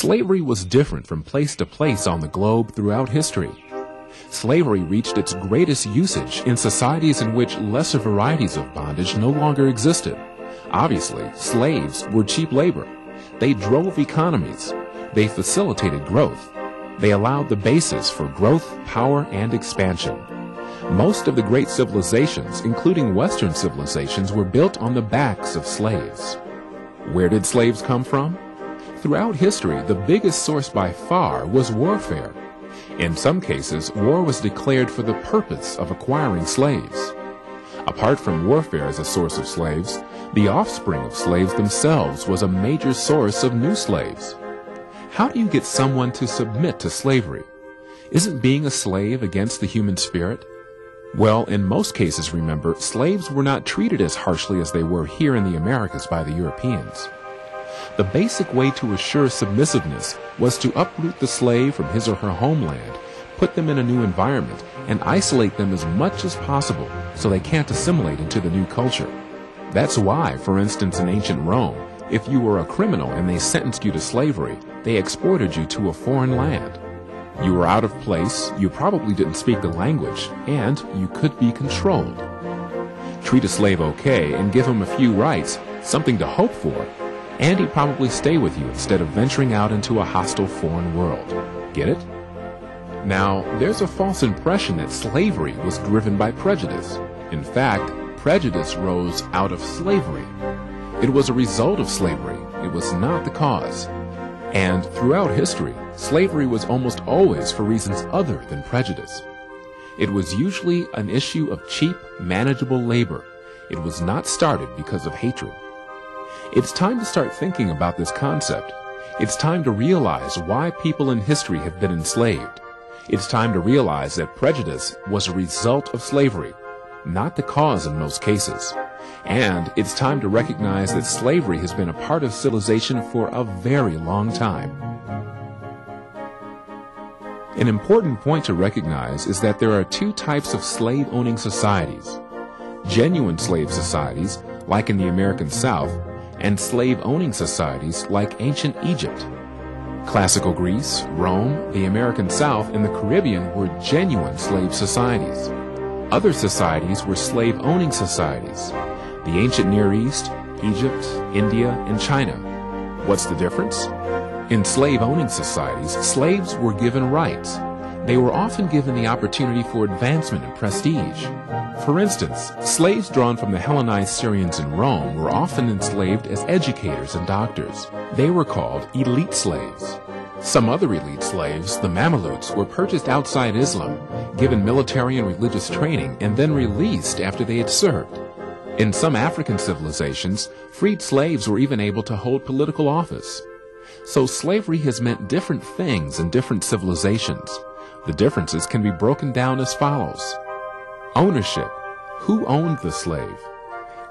Slavery was different from place to place on the globe throughout history. Slavery reached its greatest usage in societies in which lesser varieties of bondage no longer existed. Obviously, slaves were cheap labor. They drove economies. They facilitated growth. They allowed the basis for growth, power, and expansion. Most of the great civilizations, including Western civilizations, were built on the backs of slaves. Where did slaves come from? Throughout history, the biggest source by far was warfare. In some cases, war was declared for the purpose of acquiring slaves. Apart from warfare as a source of slaves, the offspring of slaves themselves was a major source of new slaves. How do you get someone to submit to slavery? Isn't being a slave against the human spirit? Well, in most cases, remember, slaves were not treated as harshly as they were here in the Americas by the Europeans. The basic way to assure submissiveness was to uproot the slave from his or her homeland, put them in a new environment, and isolate them as much as possible so they can't assimilate into the new culture. That's why, for instance, in ancient Rome, if you were a criminal and they sentenced you to slavery, they exported you to a foreign land. You were out of place, you probably didn't speak the language, and you could be controlled. Treat a slave okay and give him a few rights, something to hope for, and he'd probably stay with you instead of venturing out into a hostile foreign world. Get it? Now, there's a false impression that slavery was driven by prejudice. In fact, prejudice rose out of slavery. It was a result of slavery. It was not the cause. And throughout history, slavery was almost always for reasons other than prejudice. It was usually an issue of cheap, manageable labor. It was not started because of hatred. It's time to start thinking about this concept. It's time to realize why people in history have been enslaved. It's time to realize that prejudice was a result of slavery, not the cause in most cases. And it's time to recognize that slavery has been a part of civilization for a very long time. An important point to recognize is that there are two types of slave-owning societies: genuine slave societies, like in the American South, and slave-owning societies like ancient Egypt. Classical Greece, Rome, the American South, and the Caribbean were genuine slave societies. Other societies were slave-owning societies: the ancient Near East, Egypt, India, and China. What's the difference? In slave-owning societies, slaves were given rights. They were often given the opportunity for advancement and prestige. For instance, slaves drawn from the Hellenized Syrians in Rome were often enslaved as educators and doctors. They were called elite slaves. Some other elite slaves, the Mamelukes, were purchased outside Islam, given military and religious training, and then released after they had served. In some African civilizations, freed slaves were even able to hold political office. So slavery has meant different things in different civilizations. The differences can be broken down as follows. Ownership. Who owned the slave?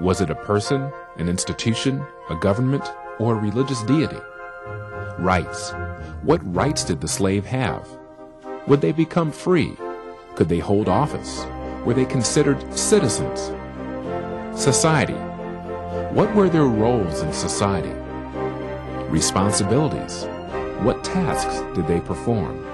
Was it a person, an institution, a government, or a religious deity? Rights. What rights did the slave have? Would they become free? Could they hold office? Were they considered citizens? Society. What were their roles in society? Responsibilities. What tasks did they perform?